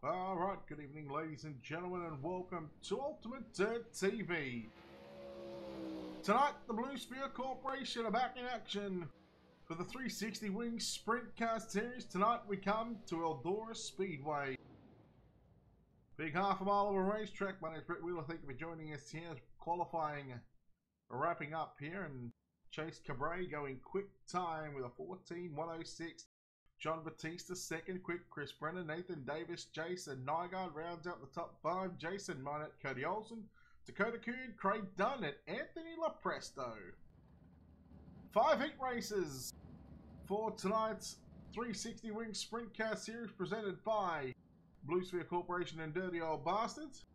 Alright, good evening ladies and gentlemen, and welcome to Ultimate Dirt TV. Tonight, the Blue Sphere Corporation are back in action for the 360 Wings Sprint Car Series. Tonight we come to Eldora Speedway. Big half a mile of a racetrack. My name is Brett Wheeler. Thank you for joining us here. Qualifying wrapping up here, and Chase Cabray going quick time with a 14.106. John Batista second, quick Chris Brennan, Nathan Davis, Jason Nygaard rounds out the top five. Jason Minot, Cody Olsen, Dakota Coon, Craig Dunn, and Anthony LaPresto. 5 heat races for tonight's 360 Wings Sprint Car Series presented by Blue Sphere Corporation and Dirty Old Bastards.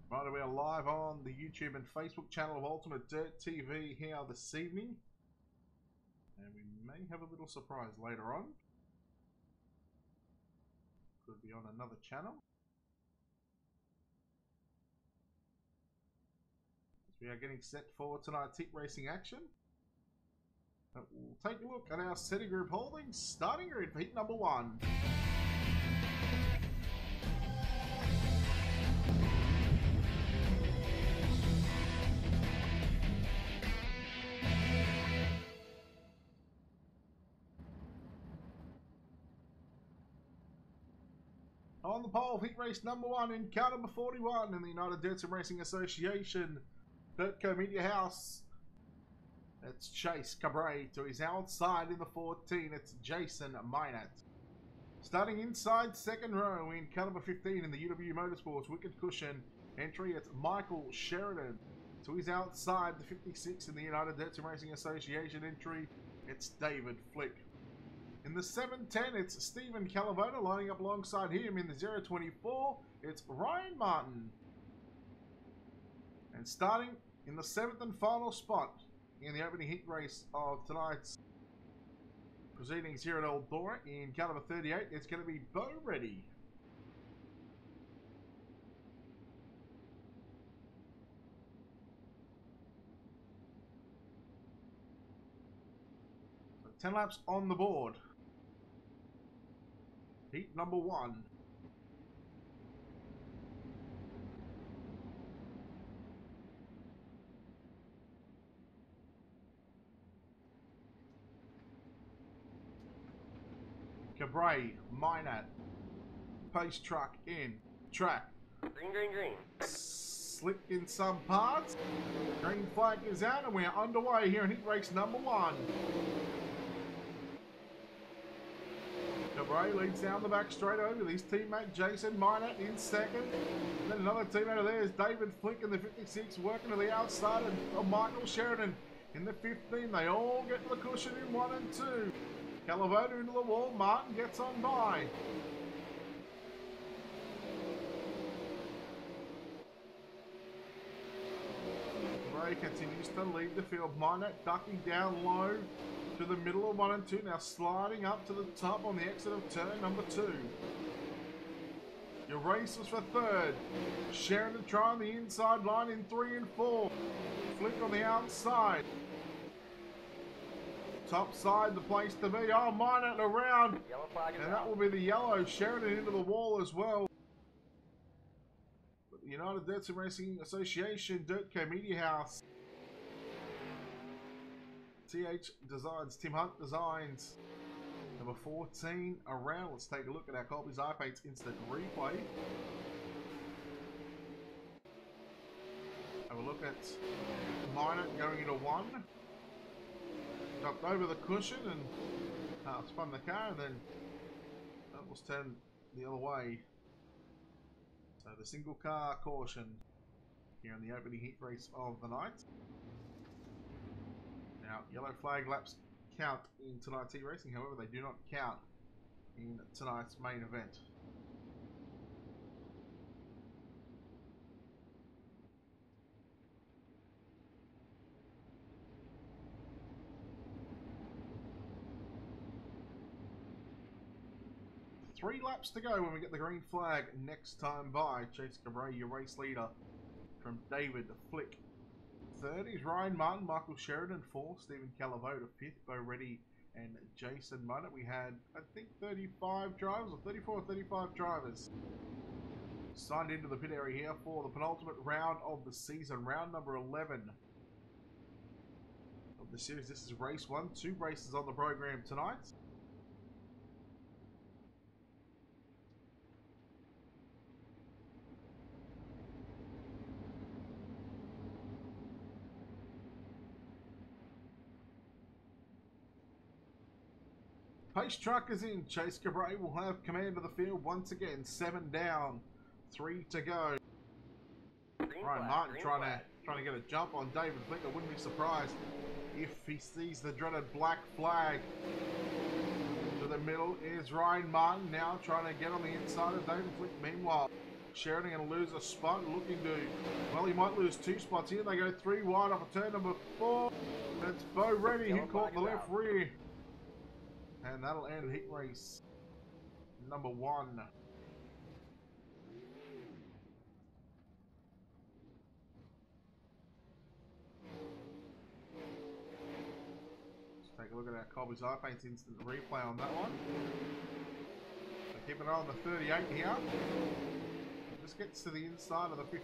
Right, we are live on the YouTube and Facebook channel of Ultimate Dirt TV here this evening. And we may have a little surprise later on. Could be on another channel. As we are getting set for tonight's heat racing action. We'll take a look at our setting group holdings, starting grid for heat number 1. On the pole, heat race number 1 in car number 41 in the United Dirt Racing Association, Dirtco Media House. It's Chase Cabray. To his outside in the 14, it's Jason Minot. Starting inside second row in car number 15 in the UW Motorsports Wicked Cushion entry, it's Michael Sheridan. To his outside, the 56 in the United Dirt Racing Association entry, it's David Flick. In the 710, it's Stephen Calavona. Lining up alongside him in the 024, it's Ryan Martin. And starting in the 7th and final spot in the opening heat race of tonight's proceedings here at Eldora in car number 38, it's going to be Bo Reddy. So 10 laps on the board. Heat number 1. Cabray, Minot, pace truck in, track. Green, green, green. Slick in some parts. Green flag is out and we're underway here in heat race number 1. Cabray leads down the back straight over with his teammate Jason Minot in second. And then another teammate of theirs, David Flick in the 56, working to the outside, and Michael Sheridan in the 15. They all get to the cushion in 1 and 2. Calavona into the wall, Martin gets on by. Cabray continues to lead the field. Minot ducking down low to the middle of 1 and 2, now sliding up to the top on the exit of turn number 2. Your race was for 3rd. Sheridan trying the inside line in 3 and 4. Flick on the outside. Top side, the place to be. Oh, Minot around. Yellow flag is And that out. will be the yellow. Sheridan into the wall as well. But the United Dirt Racing Association, Dirtco Media House. TH Designs, Tim Hunt Designs. Number 14 around. Let's take a look at our Colby's iPaints instant replay. Have a look at Minot going into 1. Jumped over the cushion and spun the car, and then that was turned the other way. So the single car caution here in the opening heat race of the night. Now, yellow flag laps count in tonight's heat racing, however, they do not count in tonight's main event. 3 laps to go when we get the green flag next time by. Chase Cabray, your race leader, from David Flick. Third is Ryan Martin, Michael Sheridan. Fourth, Stephen Calavota. Fifth, Bo Reddy and Jason Munnett. We had, I think, 35 drivers, or 34 or 35 drivers signed into the pit area here for the penultimate round of the season, round number 11 of the series. This is race 1, 2 races on the program tonight. Pace truck is in. Chase Cabray will have command of the field once again. 7 down, 3 to go. Ryan Martin trying to get a jump on David Flick. I wouldn't be surprised if he sees the dreaded black flag. To the middle is Ryan Martin now trying to get on the inside of David Flick. Meanwhile, Sheridan going to lose a spot, looking to, well, he might lose 2 spots here. They go 3 wide off of turn number 4. That's Bo Reddy who caught the left rear. And that'll end heat race number 1. Let's take a look at our Colby's Eye Paints instant replay on that one. So keep an eye on the 38 here. It just gets to the inside of the 15.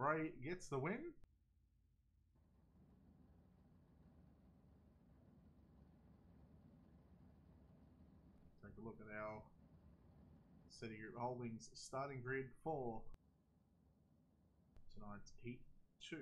Cabray gets the win. Take a look at our City Group Holdings starting grid for tonight's Heat 2.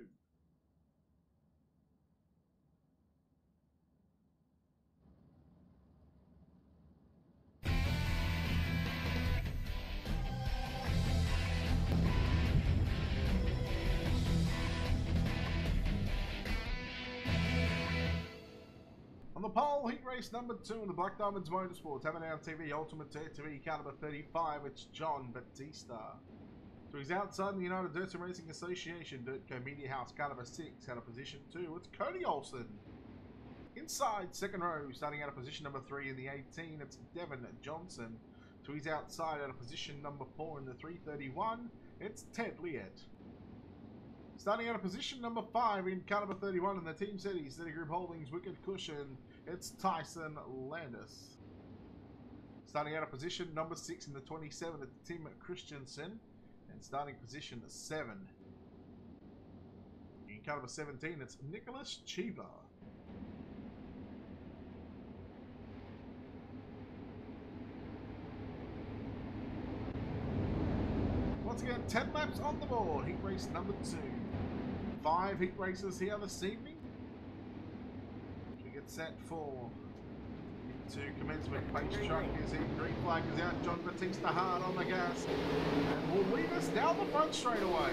On the pole, heat race number 2 in the Black Diamonds Motorsports, Havana TV Ultimate TV, car number 35, it's John Batista. So he's outside the United Dirt Racing Association, Dirtco Media House, car number 6, out of position 2, it's Cody Olsen. Inside, second row, starting out of position number 3 in the 18, it's Devin Johnson. So he's outside out of position number 4 in the 331, it's Ted Liet. Starting out of position number 5 in car number 31 in the Team City Group Holdings Wicked Cushion, it's Tyson Landis. Starting out of position number 6 in the 27, it's Tim Christensen. And starting position 7 in car number 17, it's Nicholas Chiva. Once again, 10 laps on the board, heat race number 2. 5 heat races here this evening. We get set for into commencement. Pace truck is in, green flag is out. John Batista hard on the gas and will lead us down the front straight away.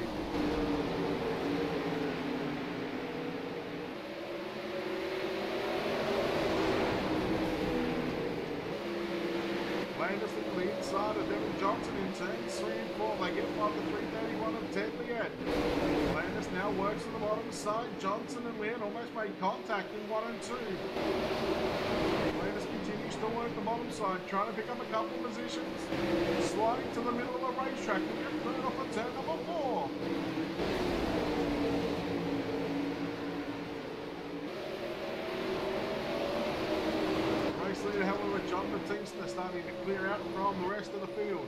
Landis to the inside of Devin Johnson in turns 3 and 4. They get by the 331 of Ted Liet. Landis now works on the bottom side. Johnson and Liet almost made contact in 1 and 2. Landis continues to work the bottom side, trying to pick up a couple of positions. Sliding to the middle of the racetrack. We get third off of turn number 4. Race leader, however, John Batista starting to clear out from the rest of the field.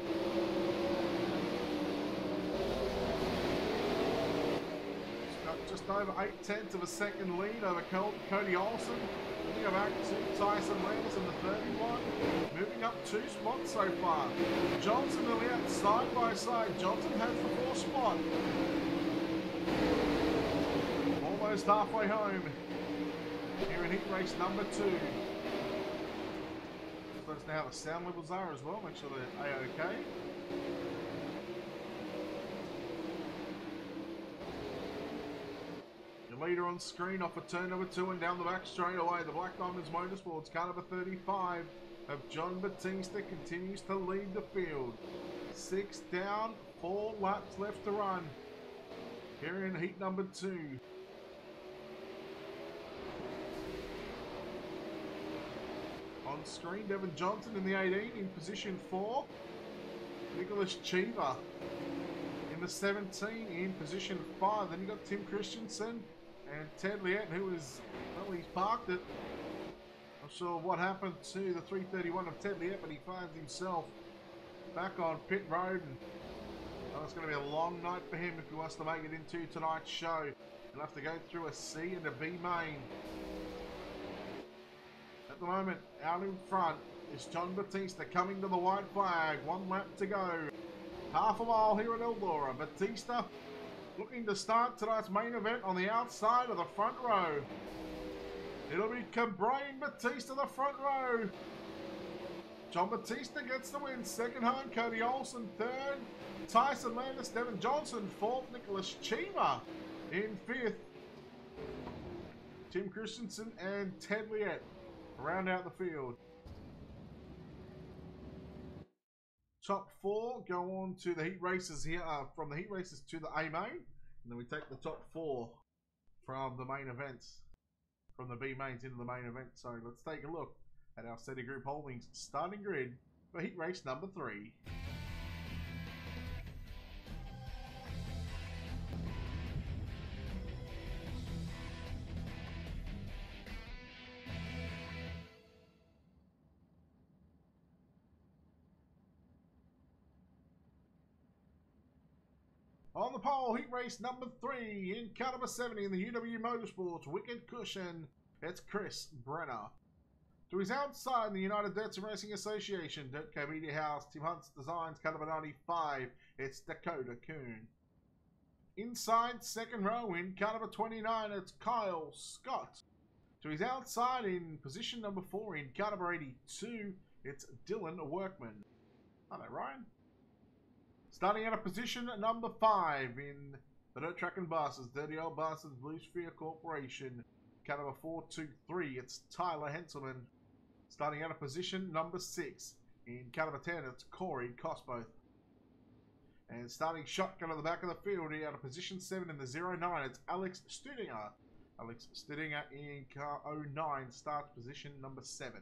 just over 8/10 of a second lead over Cody Olsen. We go back to Tyson Landis in the 31. Moving up 2 spots so far. Johnson and Leott side by side. Johnson has the 4th spot. Almost halfway home. Here in heat race number 2. Let us know how the sound levels are as well. Make sure they're A-OK. Leader on screen off of turn number 2 and down the back straight away. The Black Diamonds Motorsports car number 35 of John Batista continues to lead the field. 6 down, 4 laps left to run. Here in heat number 2. On screen, Devin Johnson in the 18 in position 4. Nicholas Cheever in the 17 in position 5. Then you got Tim Christensen and Ted Leott, who is, well, he's parked it. Not sure what happened to the 331 of Ted Leott, but he finds himself back on pit road. And, well, it's going to be a long night for him if he wants to make it into tonight's show. He'll have to go through a C and a B main. At the moment, out in front is John Batista coming to the white flag. 1 lap to go. Half a mile here at Eldora. Batista looking to start tonight's main event on the outside of the front row. It'll be Cabrain Batista the front row. John Batista gets the win. Second home, Cody Olsen. Third, Tyson Landis. Devin Johnson. Fourth, Nicholas Cheever. In 5th, Tim Christensen and Ted Leott round out the field. Top 4 go on to the heat races here, from the heat races to the A main, and then we take the top 4 from the main events, from the B mains into the main event. So let's take a look at our SETI Group Holdings starting grid for heat race number 3. On the pole, heat race number 3 in car number 70 in the UW Motorsports Wicked Cushion, it's Chris Brenner. To his outside in the United Dirts and Racing Association, Dirtco Media House, Tim Hunt's Designs, car number 95, it's Dakota Kuhn. Inside, second row in car number 29, it's Kyle Scott. To his outside in position number 4 in car number 82, it's Dylan Workman. Hello, Ryan. Starting at a position at number 5 in the Dirt Track and Buses, Dirty Old Buses Blue Sphere Corporation. Car number 423, it's Tyler Henselman. Starting at a position number 6 in car number 10, it's Corey Cosboth. And starting shotgun at the back of the field, out of position 7 in the 09, it's Alex Studinger. Alex Studinger in car 09 starts position number 7.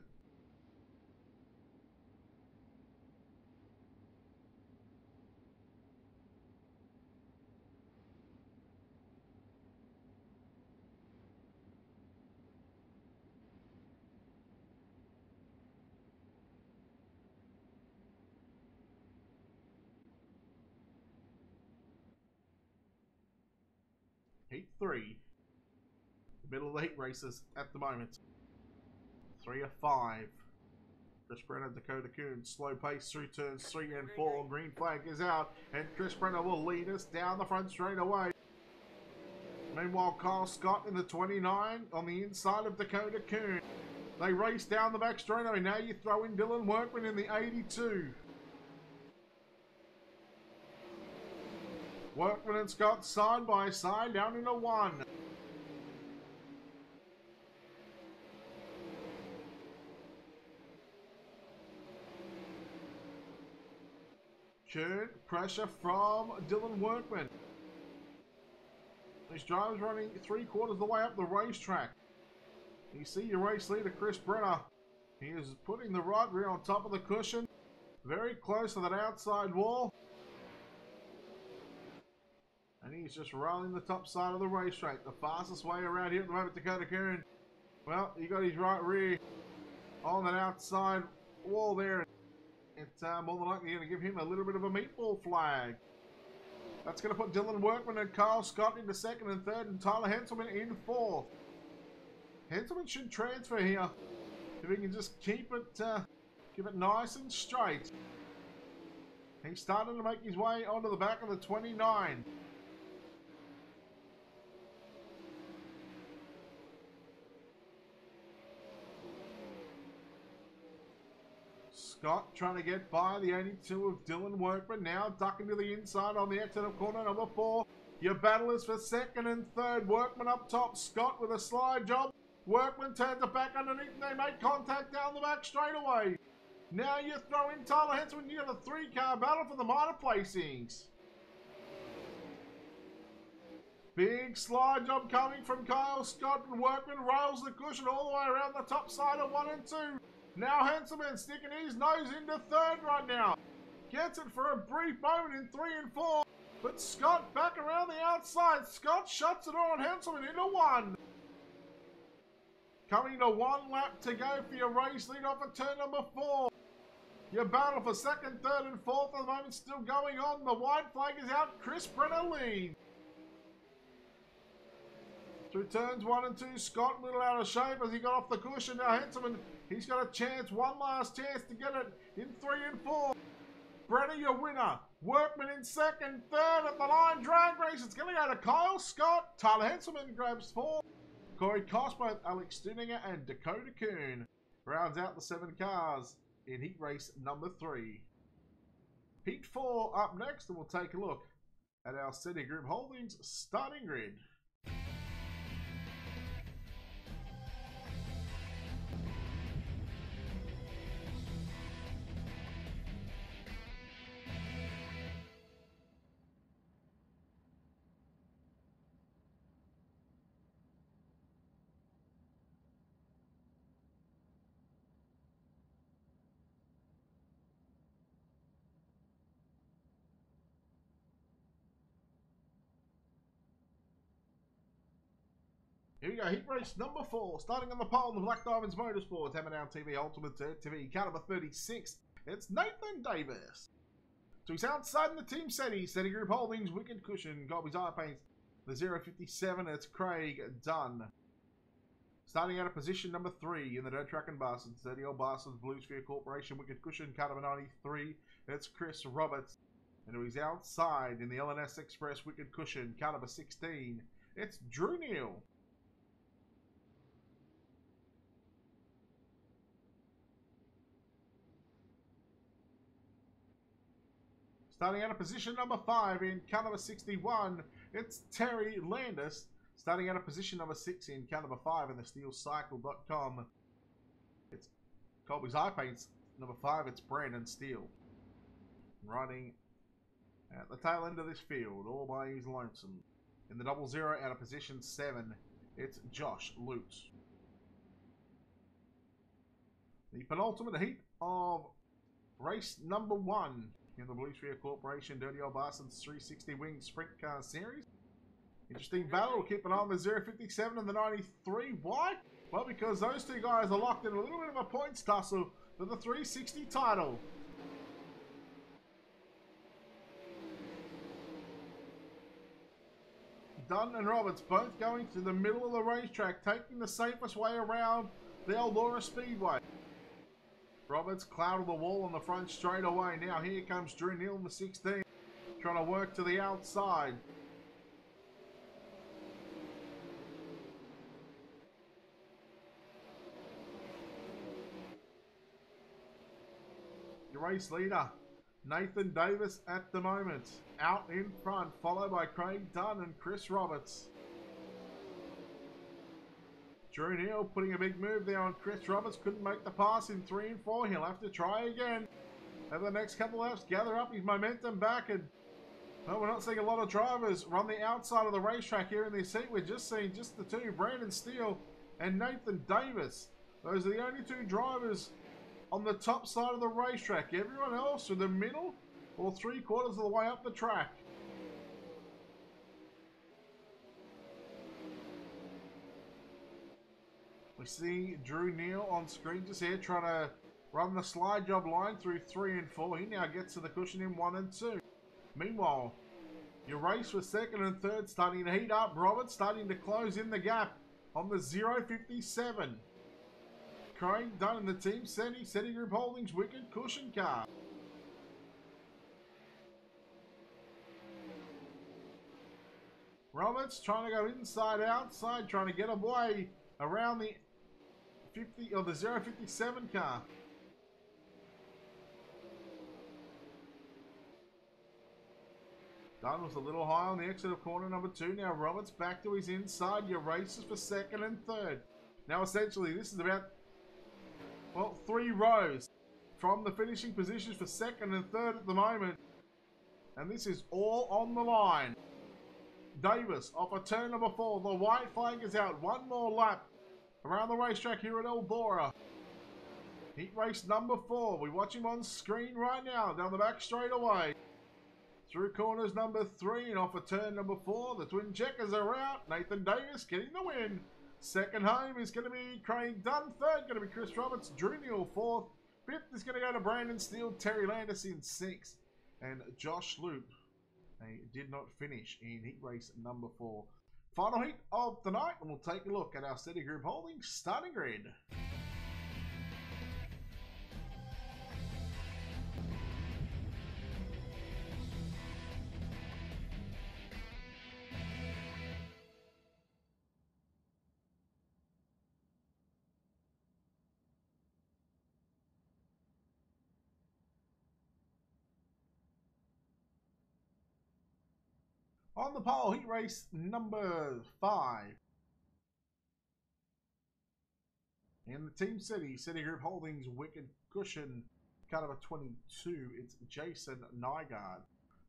Heat 3. The middle of the heat races at the moment. 3 of 5. Chris Brenner, Dakota Kuhn, slow pace through turns 3 and 4. Green flag is out, and Chris Brenner will lead us down the front straight away. Meanwhile, Kyle Scott in the 29 on the inside of Dakota Kuhn. They race down the back straightaway. Now you throw in Dylan Workman in the 82. Workman and Scott side by side down into 1. Kuhn, pressure from Dylan Workman. This driver's running 3/4 of the way up the racetrack. You see your race leader, Chris Brenner. He is putting the right rear on top of the cushion, very close to that outside wall. And he's just rolling the top side of the racetrack. The fastest way around here at the moment, Dakota Kuhn. Well, he got his right rear on that outside wall there. It's more than likely going to give him a little bit of a meatball flag. That's going to put Dylan Workman and Kyle Scott into second and third, and Tyler Henselman in fourth. Henselman should transfer here if he can just keep it nice and straight. He's starting to make his way onto the back of the 29. Scott trying to get by the 82 of Dylan Workman. Now ducking to the inside on the exit of corner number 4. Your battle is for second and third. Workman up top. Scott with a slide job. Workman turns it back underneath and they make contact down the back straight away. Now you throw in Tyler Henselman. You got a 3-car battle for the minor placings. Big slide job coming from Kyle Scott, and Workman rails the cushion all the way around the top side of 1 and 2. Now Henselman sticking his nose into third right now. Gets it for a brief moment in 3 and 4. But Scott back around the outside. Scott shuts it on Henselman into 1. Coming to 1 lap to go for your race lead off at turn number 4. Your battle for second, third and fourth at the moment still going on. The white flag is out. Chris Brenner leads. Through turns 1 and 2, Scott a little out of shape as he got off the cushion. Now Henselman, he's got a chance, one last chance to get it in 3 and 4. Brenner, your winner. Workman in second, third at the line. Drag race, it's going to go to Kyle Scott. Tyler Henselman grabs 4. Corey Cosworth, Alex Stuninger, and Dakota Kuhn rounds out the 7 cars in heat race number 3. Heat 4 up next, and we'll take a look at our City Group Holdings starting grid. Here we go, heat race number 4, starting on the pole, the Black Diamonds Motorsports, Hammerdown TV, Ultimate TV, car number 36. It's Nathan Davis. So he's outside in the team SETI Group Holdings, Wicked Cushion, Golby's Eye Paints, the 057, it's Craig Dunn. Starting out of position number 3 in the Dirt Track and Bastards, Dirty Old Bastards, Blue Sphere Corporation, Wicked Cushion, car number 93, it's Chris Roberts. And he's outside in the LNS Express, Wicked Cushion, car number 16, it's Drew Neal. Starting out of position number 5 in car number 61, it's Terry Landis. Starting out of position number 6 in car number 5 in the SteelCycle.com, it's Colby's Eye Paints. Number 5, it's Brandon Steele. Riding at the tail end of this field, all by his lonesome. In the 00 out of position 7, it's Josh Lutz. The penultimate heat of race number 1. In the Blue Sphere Corporation Dirty Old Bastards 360 Wing Sprint Car Series. Interesting battle. We'll keep an eye on the 057 and the 93. Why? Well, because those two guys are locked in a little bit of a points tussle for the 360 title. Dunn and Roberts both going to the middle of the racetrack, taking the safest way around the Eldora Speedway. Roberts clouded the wall on the front straight away. Now here comes Drew Neal in the 16, trying to work to the outside. Your race leader, Nathan Davis at the moment. Out in front, followed by Craig Dunn and Chris Roberts. Drew Neal putting a big move there on Chris Roberts. Couldn't make the pass in 3 and 4. He'll have to try again. Over the next couple of laps, gather up his momentum back. And well, we're not seeing a lot of drivers run the outside of the racetrack here in this heat. We're just seeing just the two, Brandon Steele and Nathan Davis. Those are the only 2 drivers on the top side of the racetrack. Everyone else in the middle or 3/4 of the way up the track. We see Drew Neal on screen just here trying to run the slide job line through 3 and 4. He now gets to the cushion in 1 and 2. Meanwhile, Your race for second and third starting to heat up. Robert starting to close in the gap on the 0.57. Crane done in the team SETI Group Holdings Wicked Cushion car. Roberts trying to go inside outside, trying to get away around the 50 or the 0.57 car. Dunn was a little high on the exit of corner number 2. Now Roberts back to his inside. Your races for second and third. Now essentially this is about, well, 3 rows from the finishing positions for second and third at the moment. And this is all on the line. Davis off a turn number 4. The white flag is out. One more lap around the racetrack here at Eldora. Heat race number 4. We watch him on screen right now. Down the back straight away. Through corners number 3 and off a turn number 4. The twin checkers are out. Nathan Davis getting the win. Second home is going to be Craig Dunn. Third going to be Chris Roberts. Drew Neal 4th. 5th is going to go to Brandon Steele. Terry Landis in 6th. And Josh Loop. They did not finish in heat race number 4. Final heat of the night, and we'll take a look at our SETI Group Holdings starting grid. On the pole, heat race number 5. In the Team SETI Group Holdings Wicked Cushion, cut number 22, it's Jason Nygaard.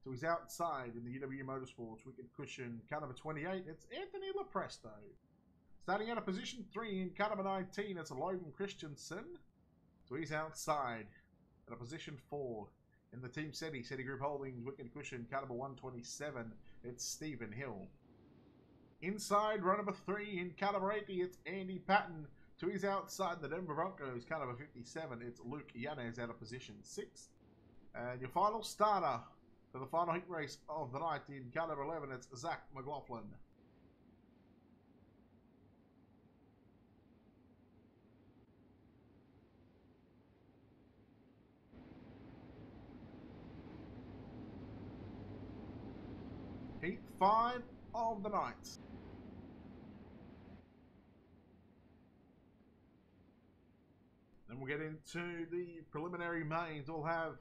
So he's outside in the UW Motorsports Wicked Cushion, cut number 28, it's Anthony Lopresto. Starting out of position 3 in cut number 19, it's Logan Christensen. So he's outside at a position 4. In the Team SETI Group Holdings Wicked Cushion, car number 127, it's Stephen Hill. Inside, row number 3, in car number 80, it's Andy Patton. To his outside, the Denver Broncos, car number 57, it's Luke Yanez out of position 6. And your final starter for the final heat race of the night, in car number 11, it's Zach McLaughlin. Heat 5 of the night. Then we'll get into the preliminary mains. We'll have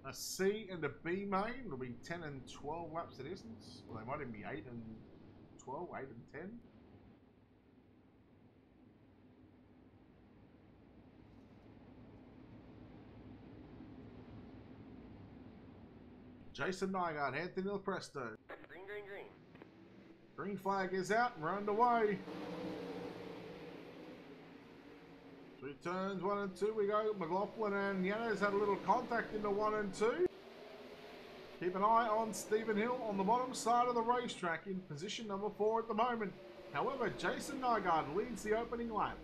a C and a B main. It'll be 10 and 12 laps at distance. Well, they might even be 8 and 12, 8 and 10. Jason Nygaard, Anthony Lopresto. Green, green, green. Green flag is out and we're underway. 3 turns, 1 and 2 we go. McLaughlin and Yanez had a little contact into 1 and 2. Keep an eye on Stephen Hill on the bottom side of the racetrack in position number 4 at the moment. However, Jason Nygaard leads the opening lap.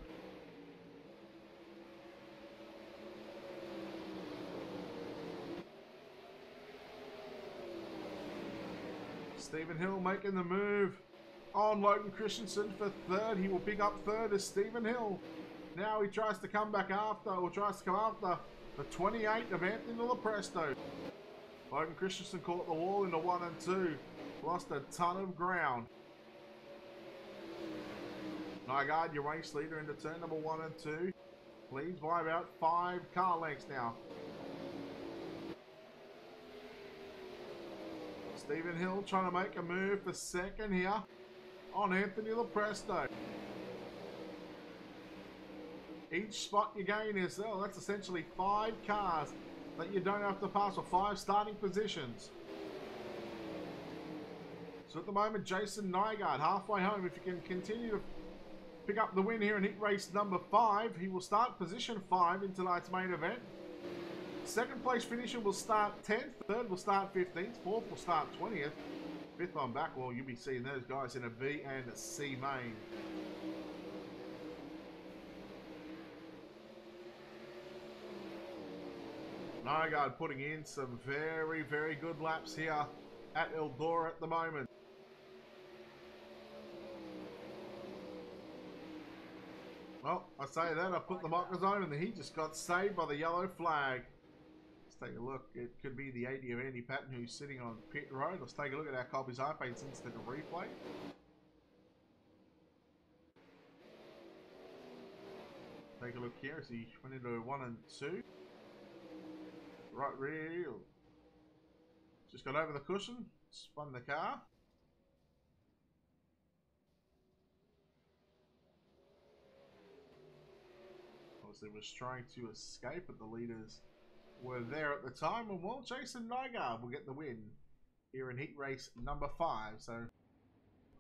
Stephen Hill making the move on Logan Christensen for 3rd. He will pick up 3rd as Stephen Hill. Now he tries to come back after, or tries to come after the 28 of Anthony Lopresto. Logan Christensen caught the wall into 1 and 2. Lost a ton of ground. Nygaard, your race leader, into turn number 1 and 2. Leads by about 5 car lengths now. Stephen Hill trying to make a move for 2nd here on Anthony Lopresto. Each spot you gain is, well, that's essentially 5 cars that you don't have to pass, or 5 starting positions. So at the moment, Jason Nygaard halfway home. If you can continue to pick up the win here in heat race number 5, he will start position 5 in tonight's main event. 2nd place finisher will start 10th, 3rd will start 15th, 4th will start 20th, 5th on back. Well, you'll be seeing those guys in a B and a C main. Nygaard putting in some very, very good laps here at Eldora at the moment. Well, I say that, I put the mockers on and he just got saved by the yellow flag. Let's take a look. It could be the 80 of Andy Patton who's sitting on pit road. Let's take a look at our Colby's iPads instead of replay. Take a look here as he went into 1 and 2. Right rear. Just got over the cushion, spun the car. Obviously was trying to escape, but the leaders were there at the time. And well, Jason Nygaard will get the win here in heat race number 5. So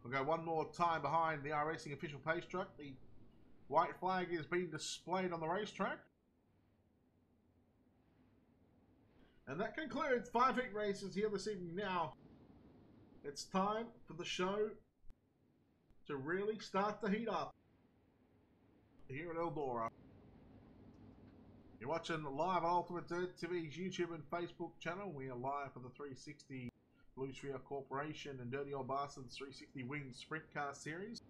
we'll go one more time behind the iRacing official pace truck. The white flag is being displayed on the racetrack. And that concludes 5 heat races here this evening. Now, it's time for the show to really start to heat up here at Eldora. You're watching live on Ultimate Dirt TV's YouTube and Facebook channel. We are live for the 360 Blue Sphere Corporation and Dirty Old Bastards 360 Wings Sprint Car Series.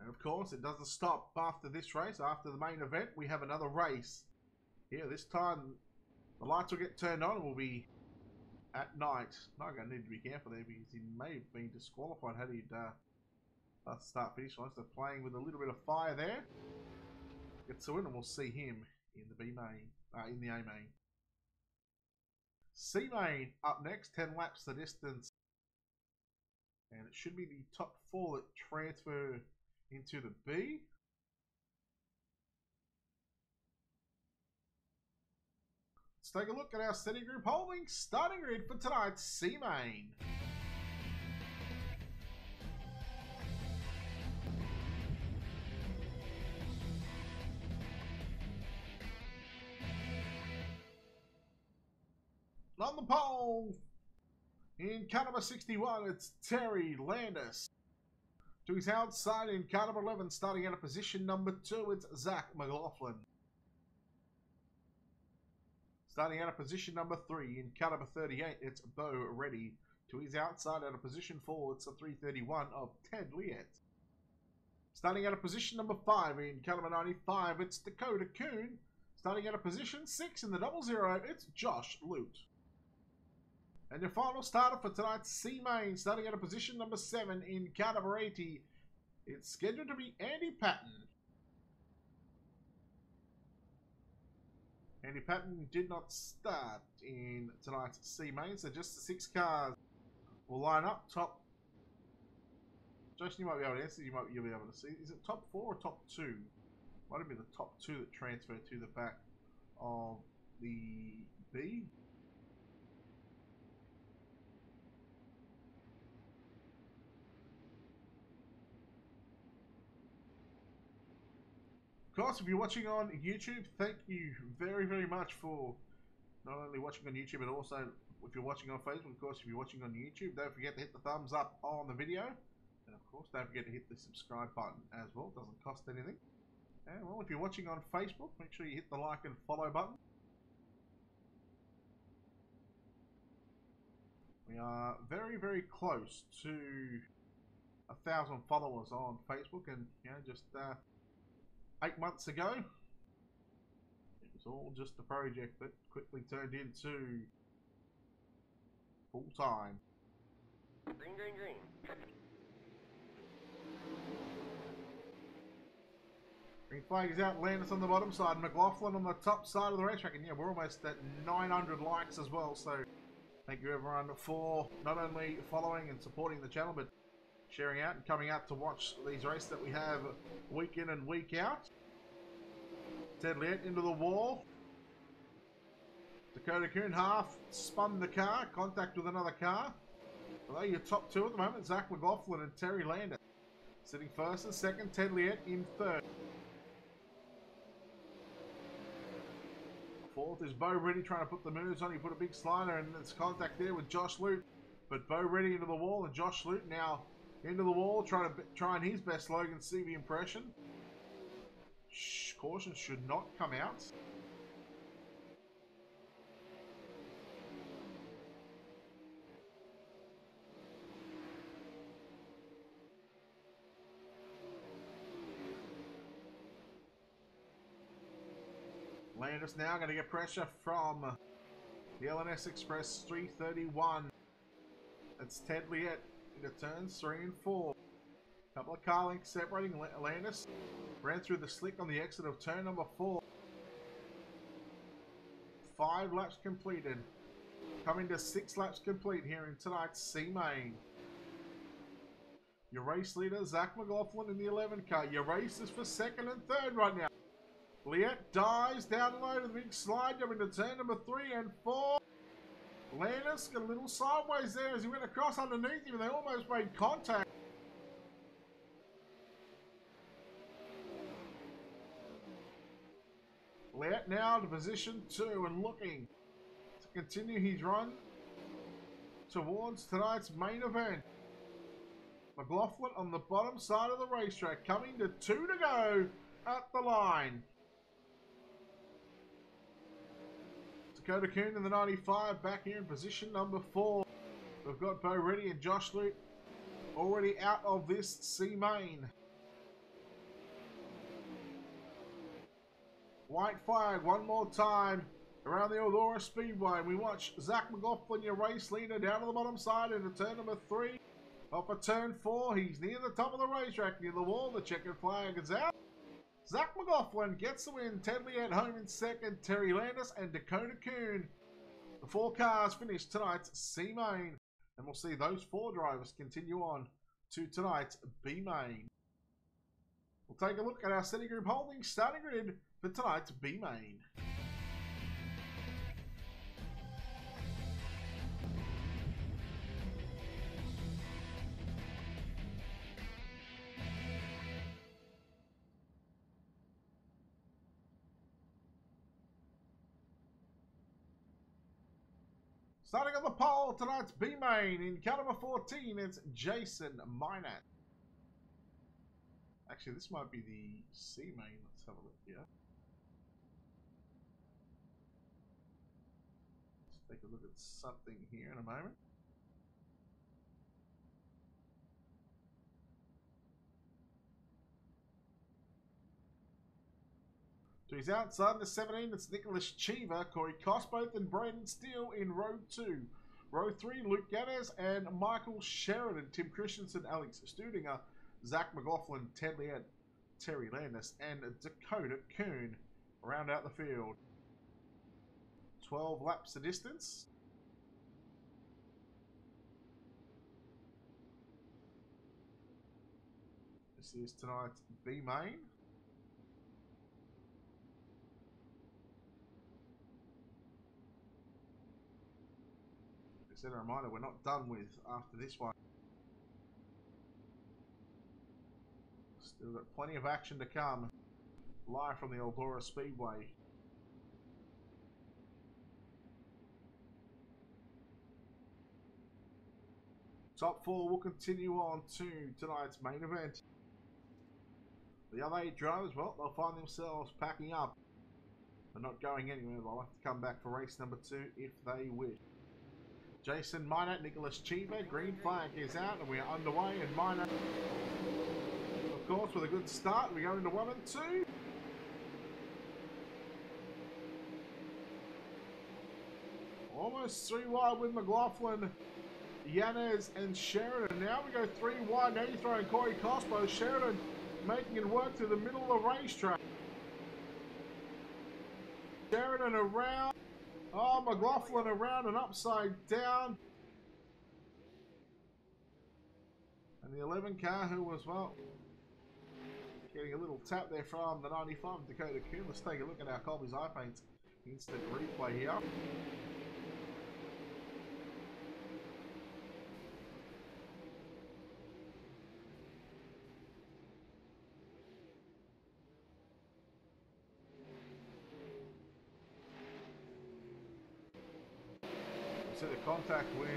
And of course, it doesn't stop after this race. After the main event, we have another race. Here, this time, the lights will get turned on and we'll be at night. Not going to need to be careful there because he may have been disqualified had he start finish lines. They're playing with a little bit of fire there. Gets the win and we'll see him in the B main, in the A main. C main up next, 10 laps the distance. And it should be the top 4 that transfer into the B. Let's take a look at our setting group holding starting grid for tonight's C main. On the pole, in car number 61, it's Terry Landis. To his outside in car number 11, starting out of position number 2, it's Zach McLaughlin. Starting out of position number 3, in car number 38, it's Bo Reddy. To his outside out of position 4, it's a 331 of Ted Liet. Starting out of position number 5, in car number 95, it's Dakota Kuhn. Starting out of position 6 in the 00, it's Josh Lute. And your final starter for tonight's C main, starting at a position number 7 in car number 80, it's scheduled to be Andy Patton. Andy Patton did not start in tonight's C main, so just the 6 cars will line up. Top, Jason, you might be able to answer, you'll be able to see. Is it top 4 or top 2? Might have been the top 2 that transfer to the back of the B. Of course, if you're watching on YouTube, thank you very, very much for not only watching on YouTube, but also if you're watching on Facebook. Of course, if you're watching on YouTube, don't forget to hit the thumbs up on the video. And of course, don't forget to hit the subscribe button as well. It doesn't cost anything. And well, if you're watching on Facebook, make sure you hit the like and follow button. We are very, very close to 1,000 followers on Facebook, and you know, just 8 months ago, it was all just a project that quickly turned into full time. Green, green, green. Green flag is out, Landis on the bottom side, McLaughlin on the top side of the racetrack, and yeah, we're almost at 900 likes as well, so thank you everyone for not only following and supporting the channel, but sharing out and coming out to watch these races that we have week in and week out. Ted Liet into the wall. Dakota Kuhn half spun the car, contact with another car. Although your top 2 at the moment, Zach McLaughlin and Terry Landis. Sitting first and second, Ted Liet in third. Fourth is Bo Reddy trying to put the moves on. He put a big slider and there's contact there with Josh Lute. But Bo Reddy into the wall and Josh Lute now into the wall, trying his best Logan Seavey impression. Caution should not come out. Landis now going to get pressure from the LNS Express 331. That's Ted Liette into turns 3 and 4. Couple of car links separating. Landis ran through the slick on the exit of turn number 4. 5 laps completed. Coming to 6 laps complete here in tonight's C-Main. Your race leader, Zach McLaughlin in the 11 car. Your race is for 2nd and 3rd right now. Liette dives down low to the big slide, coming to turn number 3 and 4. Landis got a little sideways there as he went across underneath him and they almost made contact. Liette now to position 2 and looking to continue his run towards tonight's main event. McLaughlin on the bottom side of the racetrack, coming to 2 to go at the line. Dakota Kuhn in the 95 back here in position number 4. We've got Bo Reddy and Josh Luke already out of this C-Main. White flag one more time around the Eldora Speedway. We watch Zach McLaughlin, your race leader, down to the bottom side into turn number 3. Off of turn 4, he's near the top of the racetrack, near the wall. The checkered flag is out. Zach McLaughlin gets the win. Ted Liette home in 2nd. Terry Landis and Dakota Kuhn. The 4 cars finish tonight's C-Main. And we'll see those 4 drivers continue on to tonight's B-Main. We'll take a look at our City Group Holdings starting grid for tonight's B-Main. Starting on the pole, tonight's B-Main. In car number 14, it's Jason Minot. Actually, this might be the C-Main. Let's have a look here. Let's take a look at something here in a moment. To his outside, the 17, it's Nicholas Cheever, Corey Cosboth, and Braden Steele in row 2. Row 3, Luke Gadders and Michael Sheridan, Tim Christensen, Alex Studinger, Zach McLaughlin, Ted Liette, Terry Landis, and Dakota Kuhn round out the field. 12 laps the distance. This is tonight's B-Main. As a reminder, we're not done with after this one. Still got plenty of action to come. Live from the Eldora Speedway. Top 4 will continue on to tonight's main event. The other 8 drivers, well, they'll find themselves packing up. They're not going anywhere. They'll have to come back for race number 2 if they wish. Jason Minot, Nicholas Cheever, green flag is out and we are underway, and Minot, of course, with a good start. We go into 1 and 2. Almost 3 wide with McLaughlin, Yanez and Sheridan. Now we go 3 wide. Now you're throwing Corey Cosbo. Sheridan making it work to the middle of the racetrack. Sheridan around. Oh, McLaughlin around and upside down. And the 11 car who was, well, getting a little tap there from the 95 Dakota Kuhn. Let's take a look at our Colby's eye paint instant replay here. The contact with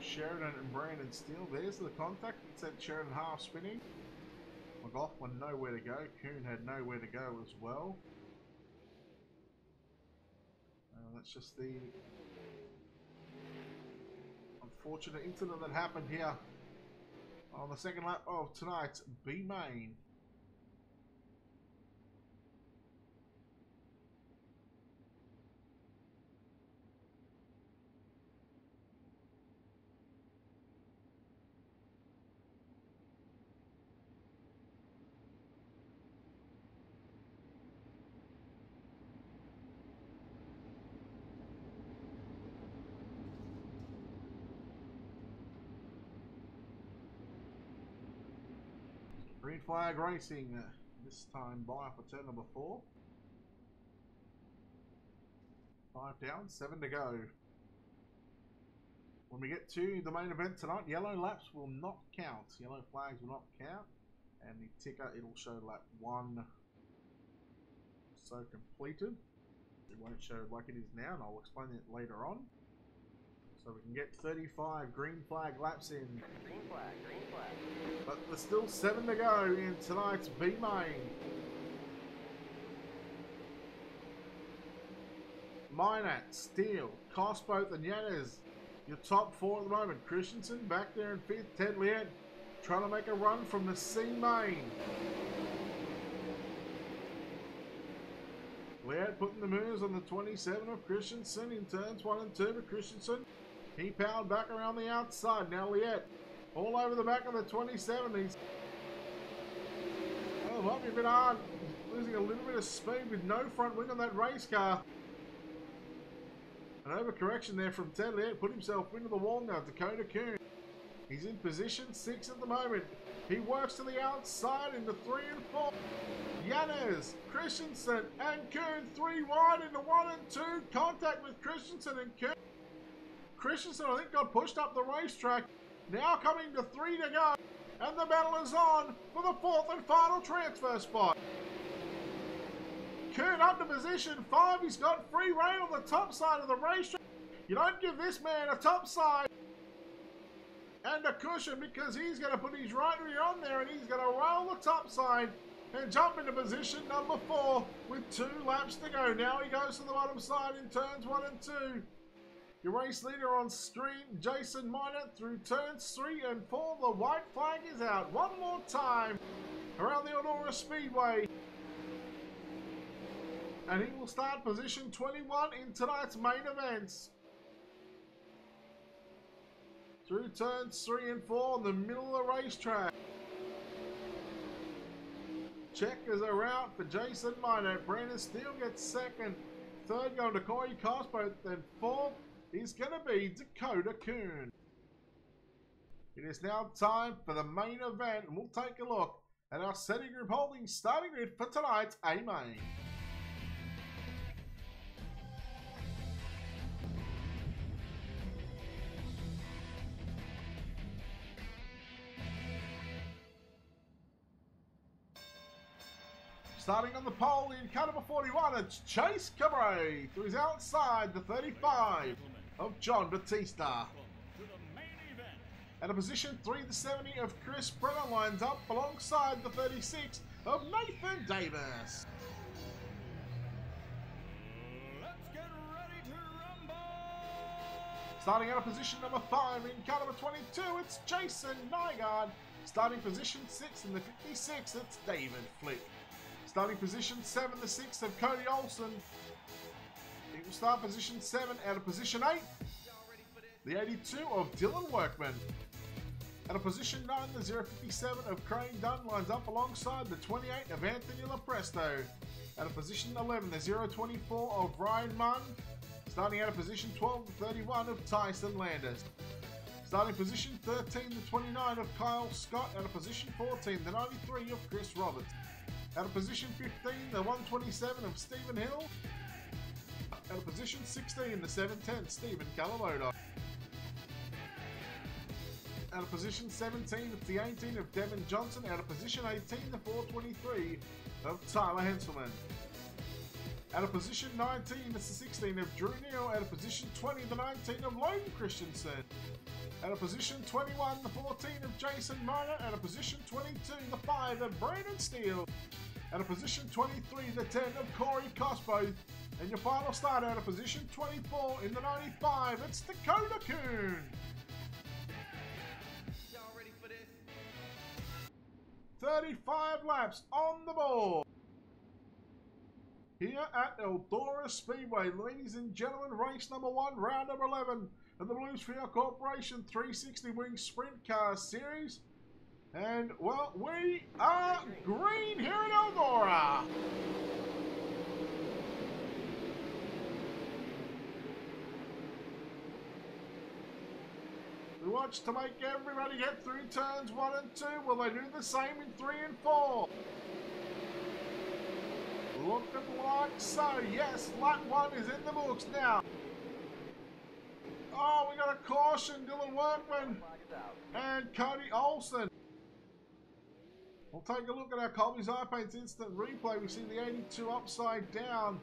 Sheridan and Brandon Steele. There's the contact. It said Sheridan half spinning. McLaughlin nowhere to go. Kuhn had nowhere to go as well. That's just the unfortunate incident that happened here on the second lap of tonight's B-Main. Green flag racing, this time by for turn number 4. 5 down, 7 to go. When we get to the main event tonight, yellow laps will not count. Yellow flags will not count. And the ticker, it'll show lap 1 so completed. It won't show like it is now, and I'll explain it later on. So we can get 35 green flag laps in. Green flag, green flag. But there's still 7 to go in tonight's B main. Minat, Steele, Cosboth and Yanez. Your top 4 at the moment. Christensen back there in 5th. Ted Liet trying to make a run from the C main. Liet putting the moves on the 27 of Christensen in turns 1 and 2, but Christensen, he powered back around the outside. Now Liet all over the back of the 27. He's, oh, it might be a bit hard. Losing a little bit of speed with no front wing on that race car. An overcorrection there from Ted Liet, put himself into the wall now. Dakota Kuhn, he's in position 6 at the moment. He works to the outside into 3 and 4. Yanez, Christensen and Kuhn 3 wide into 1 and 2. Contact with Christensen and Kuhn. Christensen, I think, got pushed up the racetrack. Now coming to 3 to go. And the battle is on for the 4th and final transfer spot. Kuhn up to position 5. He's got free rein on the top side of the racetrack. You don't give this man a top side and a cushion, because he's going to put his right rear on there and he's going to roll the top side and jump into position number 4 with 2 laps to go. Now he goes to the bottom side in turns 1 and 2. Your race leader on screen, Jason Minor, through turns 3 and 4. The white flag is out one more time around the Eldora Speedway. And he will start position 21 in tonight's main events. Through turns 3 and 4 in the middle of the racetrack. Checkers are out for Jason Minor. Brandon Steele gets 2nd. 3rd going to Corey Cosboth. Then 4th is going to be Dakota Kuhn. It is now time for the main event, and we'll take a look at our setting group holding starting grid for tonight's A main. Starting on the pole in car number 41, it's Chase Cabray. Through his outside, the 35 of John Batista. At a position 3, the 70 of Chris Brenner lines up alongside the 36 of Nathan Davis. Let's get ready to rumble! Starting out of position number 5 in car number 22, it's Jason Nygaard. Starting position 6 in the 56, it's David Flick. Starting position 7, the 6 of Cody Olsen. He will start position 7 out of position 8. The 82 of Dylan Workman. At a position 9, the 057 of Crane Dunn lines up alongside the 28 of Anthony Lopresto. At a position 11, the 024 of Ryan Munn. Starting out of position 12, the 31 of Tyson Landers. Starting position 13, the 29 of Kyle Scott. At a position 14, the 93 of Chris Roberts. At a position 15, the 127 of Stephen Hill. At a position 16, the 710, Stephen Calamoda. At a position 17, it's the 18 of Devin Johnson. At a position 18, the 423 of Tyler Henselman. At a position 19, it's the 16 of Drew Neal. At a position 20, the 19 of Logan Christensen. At a position 21, the 14 of Jason Minor. At a position 22, the 5 of Brandon Steele. At a position 23, the 10 of Corey Cosboth. And your final start out of position 24 in the 95, it's Dakota Kuhn. Y'all ready for this? 35 laps on the board. Here at Eldora Speedway, ladies and gentlemen, race number 1, round number 11 of the Blue Sphere Corporation 360 Wing Sprint Car Series. And, well, we are green here in Eldora. We watch to make everybody get through turns 1 and 2. Will they do the same in 3 and 4? Looking like so. Yes, lap 1 is in the books now. Oh, we got a caution. Dylan Workman and Cody Olsen. We'll take a look at our Colby's Eye Paints instant replay. We see the 82 upside down.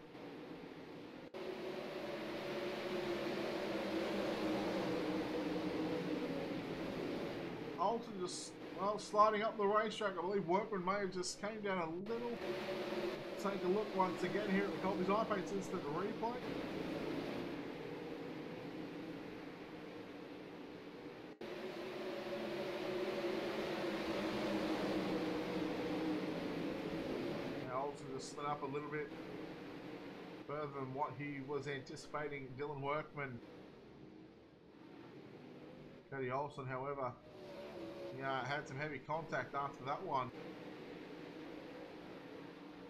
Olsen just, well, sliding up the racetrack. I believe Workman may have just came down a little. Take a look once again here at the Colby's Eye Paints instant replay. Just slid up a little bit further than what he was anticipating. Dylan Workman. Cody Olsen, however, had some heavy contact after that one.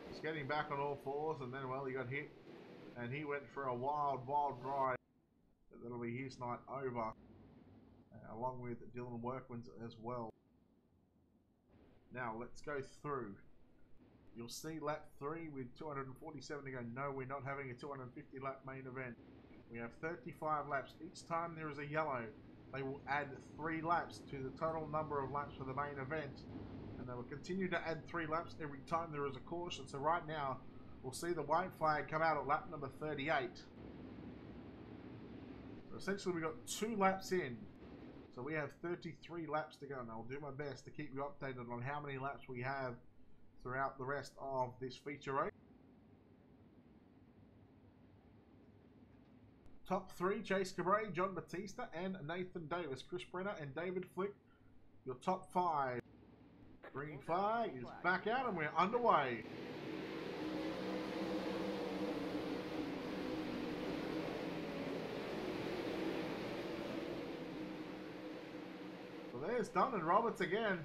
He's getting back on all fours, and then, well, he got hit, and he went for a wild ride. That'll be his night over, along with Dylan Workman's as well. Now, let's go through. You'll see lap 3 with 247 to go. No, we're not having a 250 lap main event. We have 35 laps. Each time there is a yellow, they will add 3 laps to the total number of laps for the main event. And they will continue to add 3 laps every time there is a caution. So right now, we'll see the white flag come out at lap number 38. So essentially, we've got 2 laps in. So we have 33 laps to go. And I'll do my best to keep you updated on how many laps we have throughout the rest of this feature race. Top 3, Chase Cabray, John Batista and Nathan Davis. Chris Brenner and David Flick, your top 5. Green flag is back out and we're underway. So there's Dunn and Roberts again.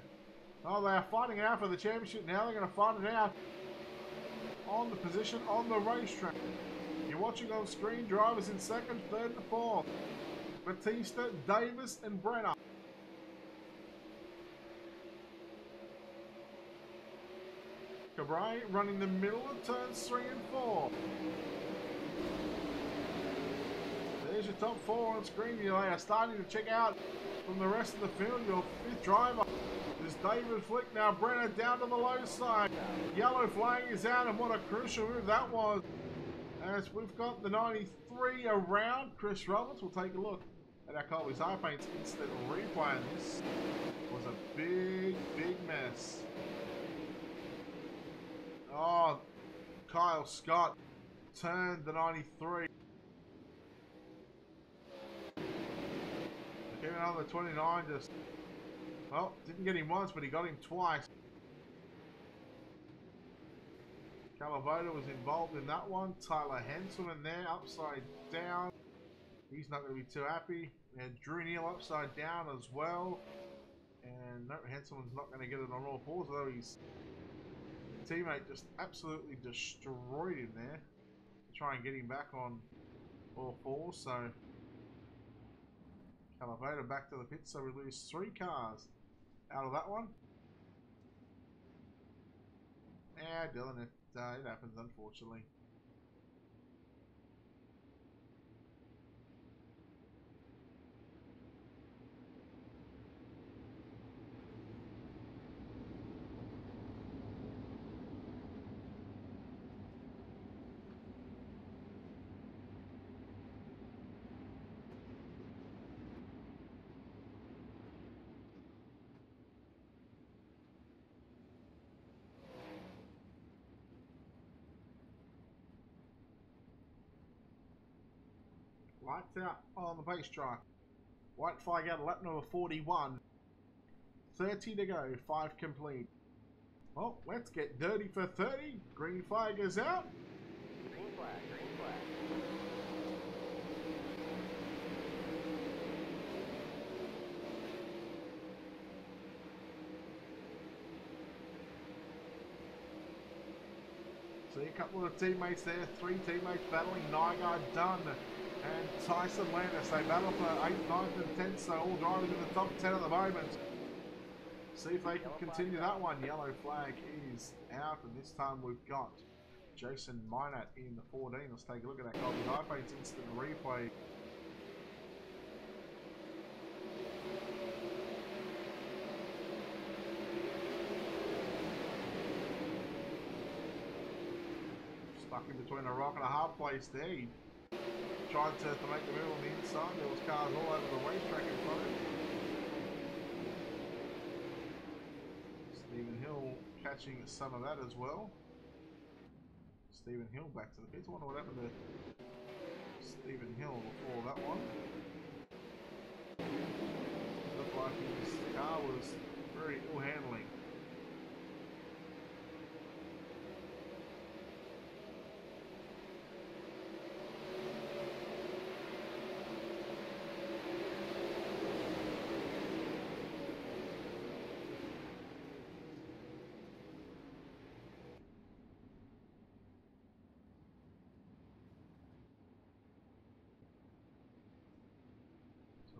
Oh, they are fighting out for the championship now. They're going to fight it out on the position on the racetrack. You're watching on screen drivers in 2nd, 3rd and 4th. Batista, Davis and Brenner. Cabray running the middle of turns 3 and 4. There's your top 4 on screen. You are starting to check out from the rest of the field. Your 5th driver is David Flick. Now Brenner down to the low side. Yellow flag is out, and what a crucial move that was. As we've got the 93 around, Chris Roberts. We'll take a look at our Colby's Eye Paints instant replay. And this was a big mess. Oh, Kyle Scott turned the 93. Even on the 29, just, well, didn't get him once, but he got him twice. Calavota was involved in that one. Tyler Henselman there, upside down. He's not going to be too happy. We had Drew Neal upside down as well. And no, Henselman's not going to get it on all fours, although his teammate just absolutely destroyed him there to try and get him back on all fours. So Calavota back to the pit, so we lose 3 cars out of that one. Yeah, Dylan, it happens, unfortunately. Lights out on the pace track. White flag out of lap number 41. 30 to go, 5 complete. Well, let's get dirty for 30. Green flag is out. Green flag, green flag. See a couple of teammates there. 3 teammates battling. Nygaard, Dunn and Tyson Landis. They battle for 8th, 9th and 10th, so all driving in the top 10 at the moment. See if they can continue that one. Yellow flag is out, and this time we've got Jason Minot in the 14. Let's take a look at that Colby's iPads instant replay. Stuck in between a rock and a hard place there. He tried to make the move on the inside. There was cars all over the racetrack in front of him. Stephen Hill catching some of that as well. Stephen Hill back to the pits. I wonder what happened to Stephen Hill before that one. Looked like his car was very ill handling.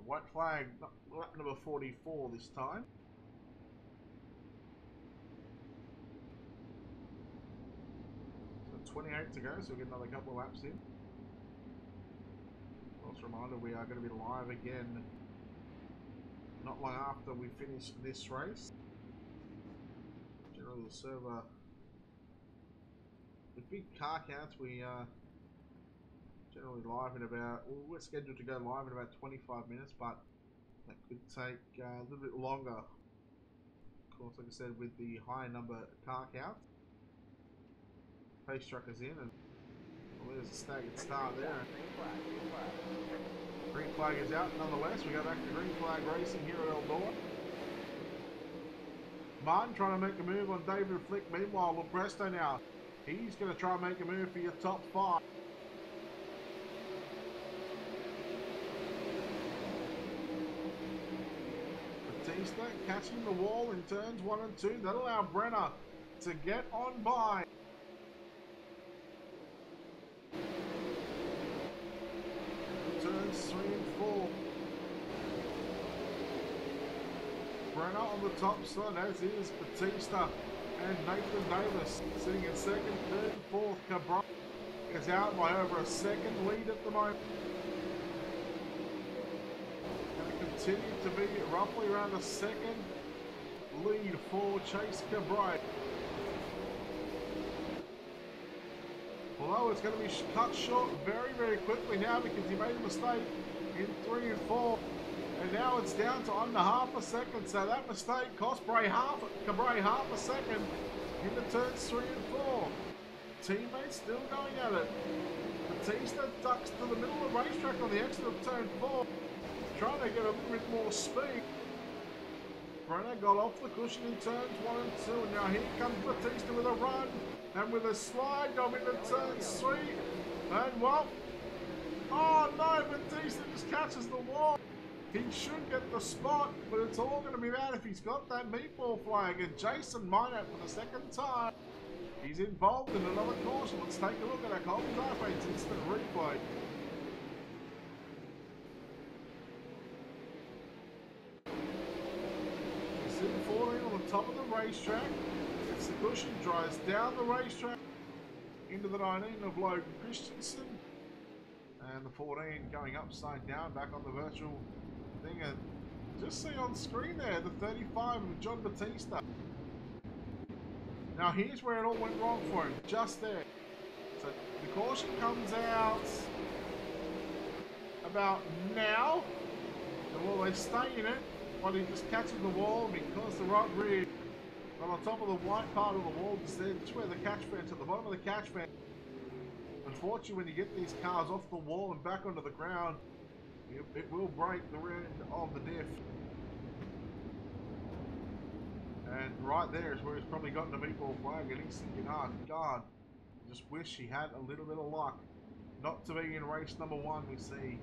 White flag, lap number 44 this time. So 28 to go, so we'll get another couple of laps in. Last reminder, we are going to be live again not long after we finish this race. Generally the server, with big car counts, we generally live in about, well, we're scheduled to go live in about 25 minutes, but that could take a little bit longer. Of course, like I said, with the high number car count. Pace truck is in, and well, there's a staggered start there. Green flag is out, nonetheless. We go back to green flag racing here at Eldora. Martin trying to make a move on David Flick. Meanwhile, Lopresto now, he's going to try and make a move for your top 5. Batista catching the wall in turns 1 and 2. That'll allow Brenner to get on by. Turns 3 and 4. Brenner on the top side, as is Batista and Nathan Davis sitting in 2nd, 3rd and 4th. Cabral is out by over a 2nd lead at the moment. Continue to be roughly around a 2nd lead for Chase Cabral. Although it's going to be cut short very, very quickly now because he made a mistake in 3 and 4. And now it's down to under half a second. So that mistake cost Cabral half a second into turns 3 and 4. Teammates still going at it. Batista ducks to the middle of the racetrack on the exit of turn 4. Trying to get a little bit more speed. Brenner got off the cushion in turns 1 and 2, and now here comes Batista with a run and with a slide going into turns 3. And well, oh no, Batista just catches the wall. He should get the spot, but it's all going to be bad if he's got that meatball flag. And Jason Minot for the 2nd time, he's involved in another caution. Let's take a look at our Colby's iPads instant replay. Sitting 14 on the top of the racetrack. It's the cushion, drives down the racetrack into the 19 of Logan Christensen. And the 14 going upside down back on the virtual thing. And just see on screen there, the 35 of John Batista. Now here's where it all went wrong for him, just there. So the caution comes out about now. And well, they stay in it. But he just catches the wall because the right rear got on top of the white part of the wall just there. Just where the catch fence, at the bottom of the catch fence. Unfortunately, when you get these cars off the wall and back onto the ground, it will break the rear end of the diff. And right there is where he's probably gotten a meatball flag, and he's thinking, oh God, I just wish he had a little bit of luck. Not to be in race number 1, we see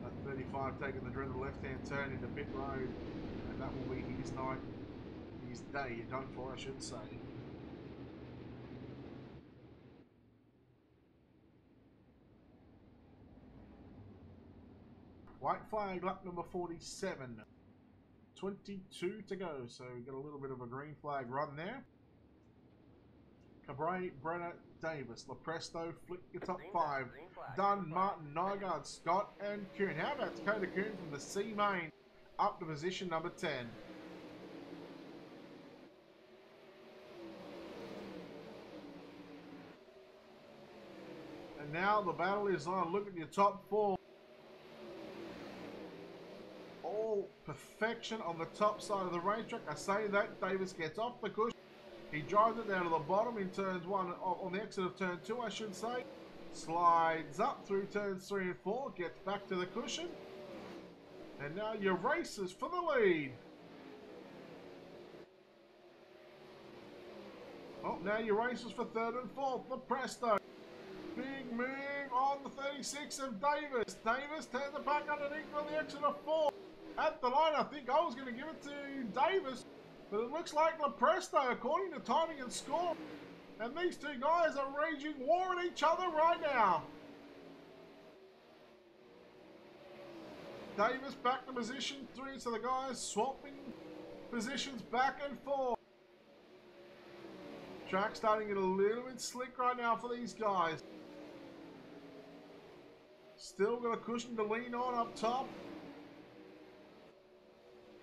that 35 taking the dreaded left-hand turn into pit road, and that will be his night, his day done for, I should say. White flag, lap number 47. 22 to go, so we got a little bit of a green flag run there. Cabray, Brenner, Davis, Lepresto, Flick your top five. Dunn, Martin, Nygaard, Scott, and Kuhn. How about Dakota Kuhn from the C main up to position number 10? And now the battle is on. Look at your top four. All perfection on the top side of the racetrack. I say that Davis gets off the cushion. He drives it down to the bottom in turns 1, on the exit of turn 2, I should say. Slides up through turns 3 and 4, gets back to the cushion. And now your races for the lead. Oh, now your races for 3rd and 4th. Lepresto. Big move on the 36 of Davis. Davis turns the back underneath on the exit of 4. At the line, I think I was going to give it to Davis. But it looks like Lepresto, according to timing and score. And these two guys are raging war at each other right now. Davis back to position 3, so the guys swapping positions back and forth. Track starting to get a little bit slick right now for these guys. Still got a cushion to lean on up top.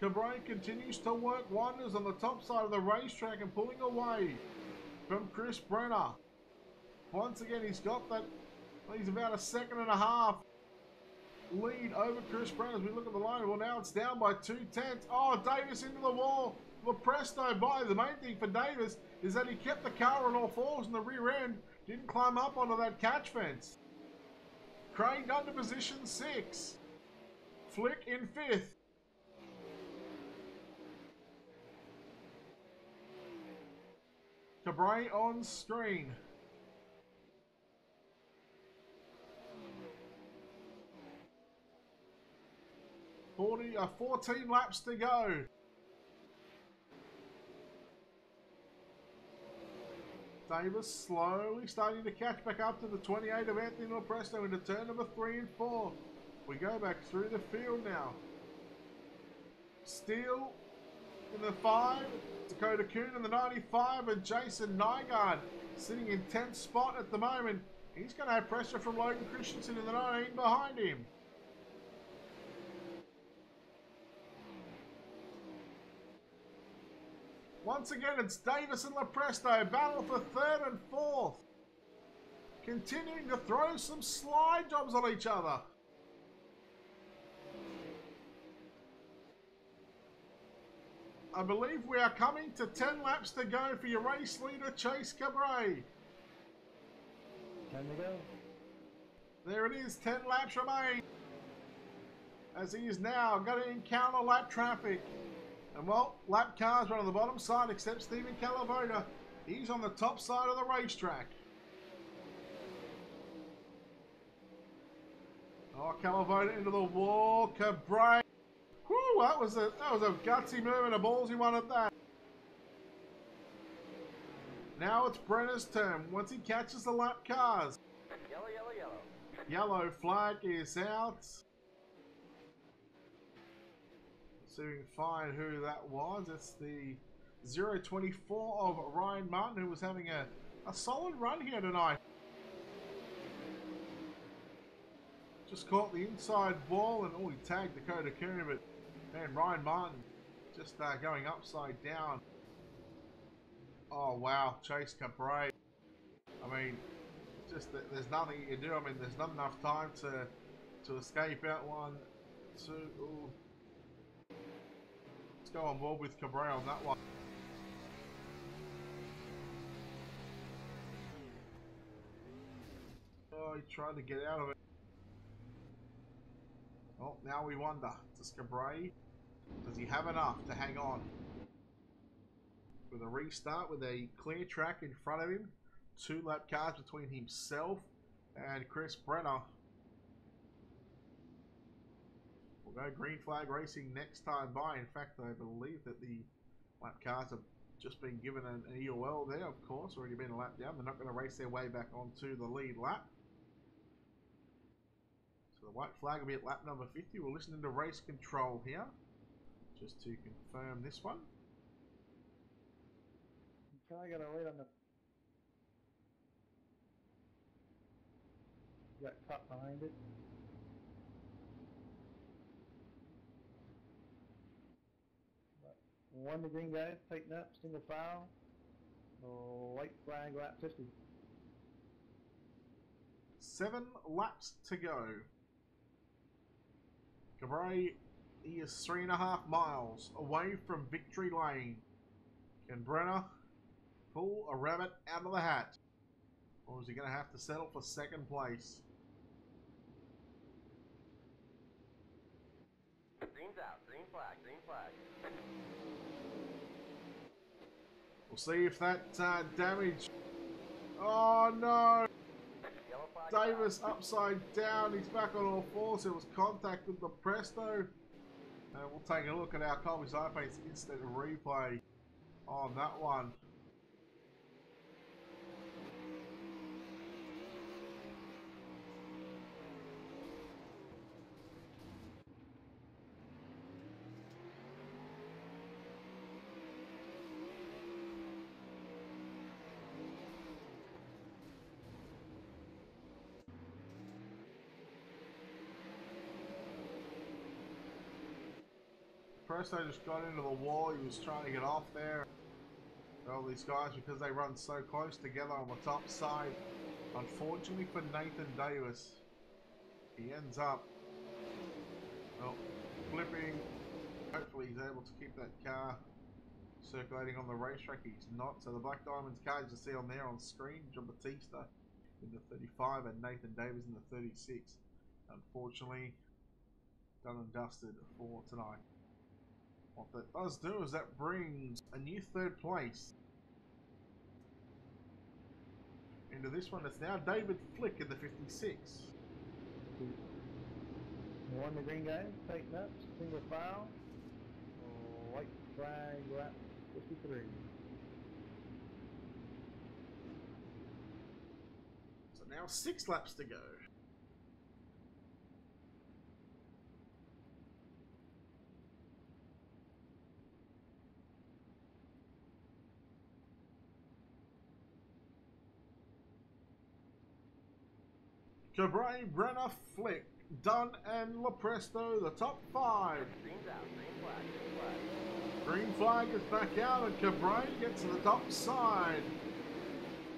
Cabray continues to work wonders on the top side of the racetrack and pulling away from Chris Brenner. Once again, he's got that, he's about a 1.5 seconds lead over Chris Brenner as we look at the line. Well, now it's down by 0.2. Oh, Davis into the wall. Lepresto by. The main thing for Davis is that he kept the car on all fours in the rear end, didn't climb up onto that catch fence. Craig under position 6. Flick in 5th. Cabray on screen. 14 laps to go. Davis slowly starting to catch back up to the 28 of Anthony Lepresto into turn number 3 and 4. We go back through the field now. Steele in the 5. Dakota Kuhn in the 95 and Jason Nygaard sitting in 10th spot at the moment. He's going to have pressure from Logan Christensen in the 19 behind him. Once again, it's Davis and Lepresto. Battle for 3rd and 4th. Continuing to throw some slide jobs on each other. I believe we are coming to 10 laps to go for your race leader, Chase Cabray. 10 to go. There it is, 10 laps remain. As he is now going to encounter lap traffic. And well, lap cars run on the bottom side except Stephen Calavona. He's on the top side of the racetrack. Oh, Calavona into the wall. Cabray. Whew, that was a gutsy move and a ballsy one at that. Now it's Brenner's turn. Once he catches the lap cars. Yellow, yellow, yellow. Yellow flag is out. So we can find who that was. It's the 024 of Ryan Martin, who was having a solid run here tonight. Just caught the inside ball and oh, he tagged Dakota Kuhn, but man, Ryan Martin just going upside down. Oh wow, Chase Cabray. I mean, just there's nothing you can do. I mean, there's not enough time to escape out. 1, 2. Ooh. Let's go on board with Cabray on that one. Oh, he tried to get out of it. Well, now we wonder, does Cabray, does he have enough to hang on? With a restart, with a clear track in front of him, 2 lap cars between himself and Chris Brenner. We'll go green flag racing next time by. In fact, I believe that the lap cars have just been given an EOL there, of course, already been a lap down. They're not going to race their way back onto the lead lap. So So the white flag will be at lap number 50. We're listening to race control here, just to confirm this one. I gotta wait on the. Got caught behind it. But one the green guys, tighten up, single file. White flag, lap 50. 7 laps to go. Cabray, he is 3.5 miles away from victory lane. Can Brenner pull a rabbit out of the hat? Or is he going to have to settle for second place? Green's out, green flag, green flag. We'll see if that damage... Oh no! Yellow flag. Davis upside down. He's back on all fours. There was contact with the Presto. And we'll take a look at our Colby's iPace instant replay on that one. Presto just got into the wall. He was trying to get off there. All these guys, because they run so close together on the top side. Unfortunately for Nathan Davis, he ends up, well, flipping. Hopefully he's able to keep that car circulating on the racetrack. He's not. So the Black Diamonds cars you see on there on screen, John Batista in the 35 and Nathan Davis in the 36. Unfortunately, done and dusted for tonight. What that does do is that brings a new third place into this one. It's now David Flick in the 56. One the green guys, tighten up, single file. White flag, lap 53. So now 6 laps to go. Cabray, Brenner, Flick, Dunn, and Lepresto, the top 5. Green's out, green flag, green flag. Green flag is back out, and Cabray gets to the top side.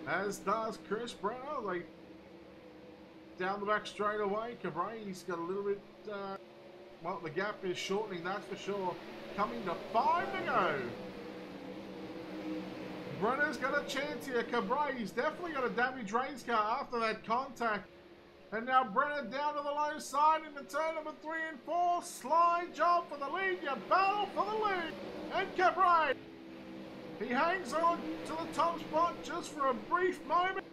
As does Chris Brenner. They down the back straight away. Cabray, he's got a little bit, well, the gap is shortening, that's for sure. Coming to 5 to go. Brenner's got a chance here. Cabray, he's definitely got a damaged race car after that contact. And now Brenner down to the low side into turn number 3 and 4. Slide job for the lead. You battle for the lead. And Cabray, he hangs on to the top spot just for a brief moment.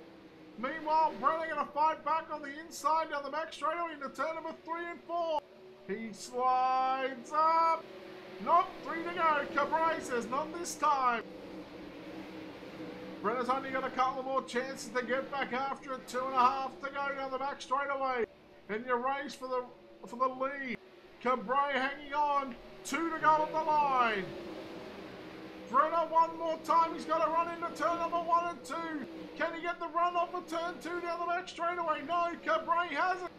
Meanwhile, Brenner going to fight back on the inside down the back straightaway into turn number 3 and 4. He slides up. Not 3 to go. Cabray says not this time. Brenner's only got a couple more chances to get back after it. 2.5 to go down the back straightaway. And you race for the lead. Cabray hanging on. 2 to go at the line. Brenner one more time. He's got to run into turn number 1 and 2. Can he get the run off of turn 2 down the back straightaway? No, Cabray hasn't.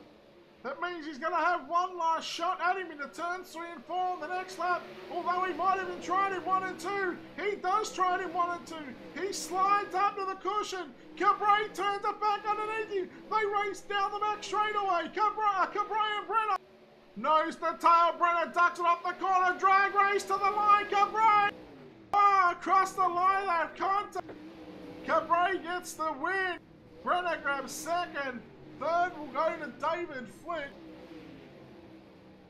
That means he's going to have one last shot at him into turns 3 and 4 on the next lap. Although he might have been trying him 1 and 2. He does try him 1 and 2. He slides up to the cushion. Cabray turns it back underneath him. They race down the back straightaway. Cabray and Brenner. Nose to tail. Brenner ducks it up the corner. Drag race to the line. Cabray. Across the line that contact. Cabray gets the win. Brenner grabs second. Third will go to David Flick.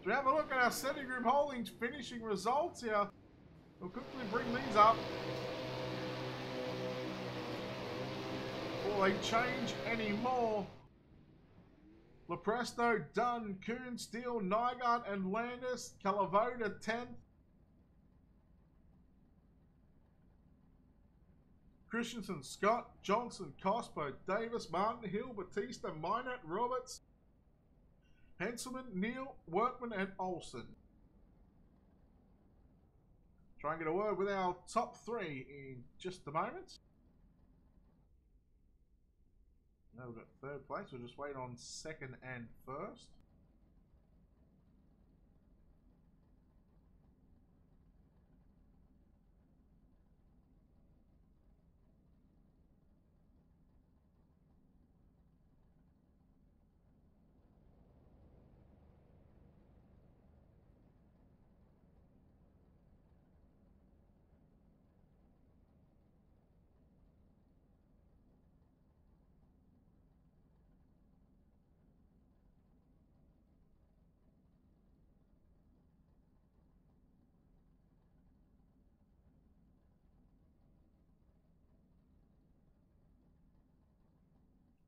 To have a look at our Center Group Holdings finishing results here. We'll quickly bring these up before they change any more. Lepresto, Dunn, Kuhn, Steele, Nygaard, and Landis. Calavoda 10th. Christensen, Scott, Johnson, Cospo, Davis, Martin, Hill, Batista, Minot, Roberts, Henselman, Neal, Workman, and Olsen. Try and get a word with our top three in just a moment. Now we've got third place. We'll just wait on second and first.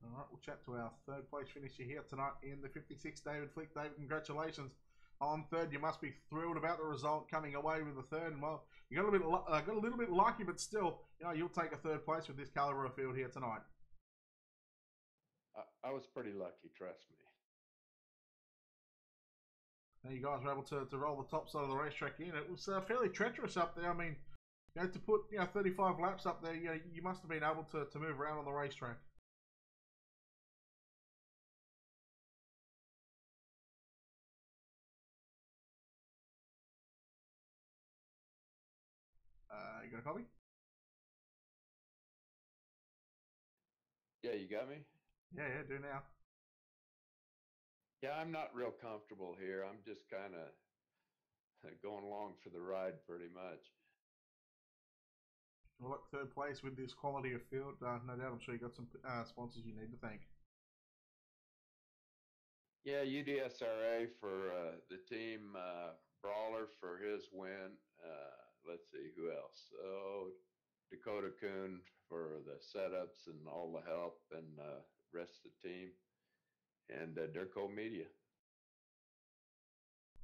All right, we'll chat to our third place finisher here tonight in the 56, David Flick. David, congratulations on third. You must be thrilled about the result coming away with the third. And well, you got a little bit lucky, but still, you'll take a third place with this caliber of field here tonight. I was pretty lucky, trust me. Now you guys were able to roll the top side of the racetrack in. It was fairly treacherous up there. I mean, to put 35 laps up there, you must have been able to move around on the racetrack. You got a copy? Yeah, you got me? Yeah, do now. Yeah, I'm not real comfortable here. I'm just kind of going along for the ride pretty much. Well, look, third place with this quality of field. No doubt, I'm sure you got some sponsors you need to thank. Yeah, UDSRA for the team, Brawler for his win. Let's see, who else? Oh, Dakota Kuhn for the setups and all the help and rest of the team. And Durco Media.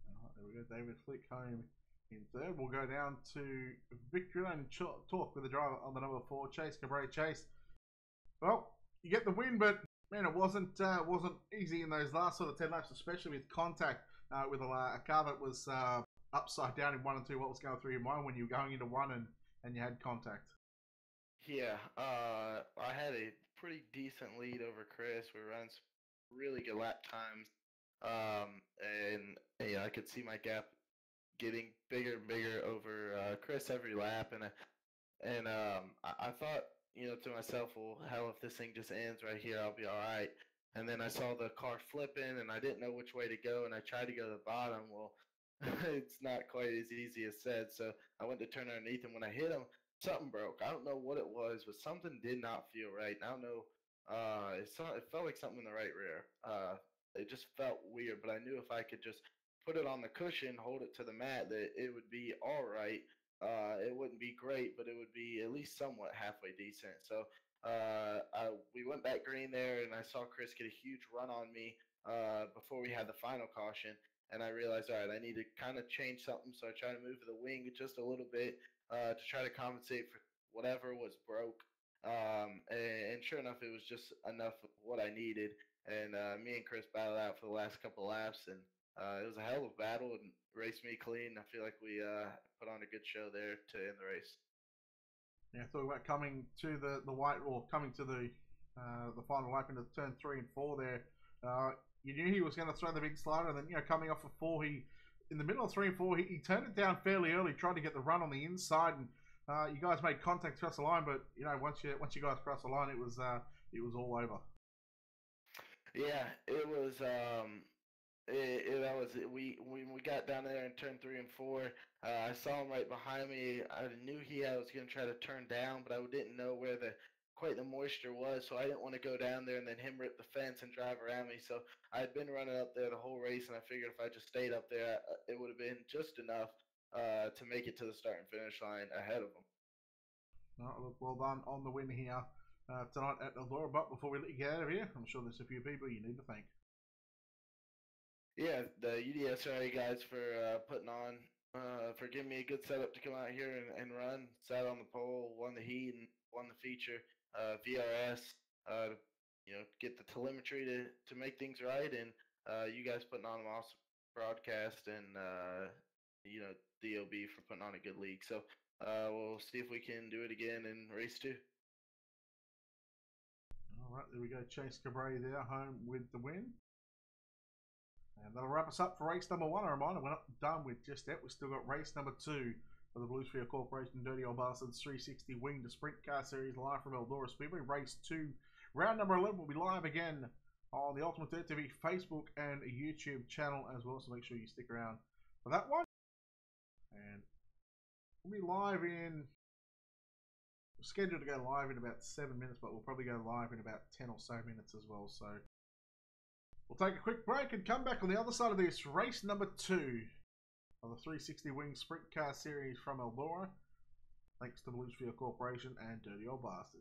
All right, there we go. David Flick home in third. We'll go down to Victory Lane and talk with the driver on the number 4, Chase Cabrera. Chase, well, you get the win, but man, it wasn't easy in those last sort of 10 laps, especially with contact with a car that was upside down in 1 and 2. What was going through your mind when you were going into 1 and you had contact? Yeah, I had a pretty decent lead over Chris. We ran some really good lap times, and I could see my gap getting bigger and bigger over Chris every lap, and I thought, to myself, well, hell, if this thing just ends right here, I'll be all right. And then I saw the car flipping, and I didn't know which way to go, and I tried to go to the bottom. Well, it's not quite as easy as said, so I went to turn underneath, and when I hit him, something broke. I don't know what it was, but something did not feel right. And I don't know. It felt like something in the right rear. It just felt weird, but I knew if I could just put it on the cushion, hold it to the mat, that it would be all right. It wouldn't be great, but it would be at least somewhat halfway decent. So we went back green there, and I saw Chris get a huge run on me before we had the final caution. And I realized, all right, I need to kind of change something. So I tried to move the wing just a little bit to try to compensate for whatever was broke. And sure enough, it was just enough of what I needed. And me and Chris battled out for the last couple laps, and it was a hell of a battle and raced me clean. I feel like we put on a good show there to end the race. Yeah, talk about coming to the white, or coming to the final lap into turn 3 and 4 there. You knew he was going to throw the big slider, and then coming off of 4, in the middle of 3 and 4, he turned it down fairly early, tried to get the run on the inside, and you guys made contact across the line. But once you guys crossed the line, it was all over. Yeah, it was. That was it. When we got down there in turn 3 and 4, I saw him right behind me. I knew was going to try to turn down, but I didn't know where quite the moisture was, so I didn't want to go down there and then him rip the fence and drive around me. So I had been running up there the whole race, and I figured if I just stayed up there, it would have been just enough to make it to the start and finish line ahead of him. Look, well done on the win here tonight at Eldora. But before we let you get out of here, I'm sure there's a few people you need to thank. Yeah, the UDSRA guys for putting on, for giving me a good setup to come out here and run. Sat on the pole, won the heat, and won the feature. VRS, to get the telemetry to make things right, and you guys putting on an awesome broadcast, and DOB for putting on a good league. So we'll see if we can do it again in race 2. All right, there we go. Chase Cabrera there, home with the win. And that'll wrap us up for race number 1. A reminder, we're not done with just that. We've still got race number 2 for the Blue Sphere Corporation Dirty Old Bastards 360 Wing to Sprint Car Series live from Eldora Speedway. Race 2, round number 11 will be live again on the Ultimate Dirt TV Facebook and YouTube channel as well. So make sure you stick around for that one. And we'll be live in... We're scheduled to go live in about 7 minutes, but we'll probably go live in about 10 or so minutes as well. So we'll take a quick break and come back on the other side of this. Race number 2 of the 360 Wing Sprint Car Series from Eldora. Thanks to Blue Sphere Corporation and Dirty Old Bastard.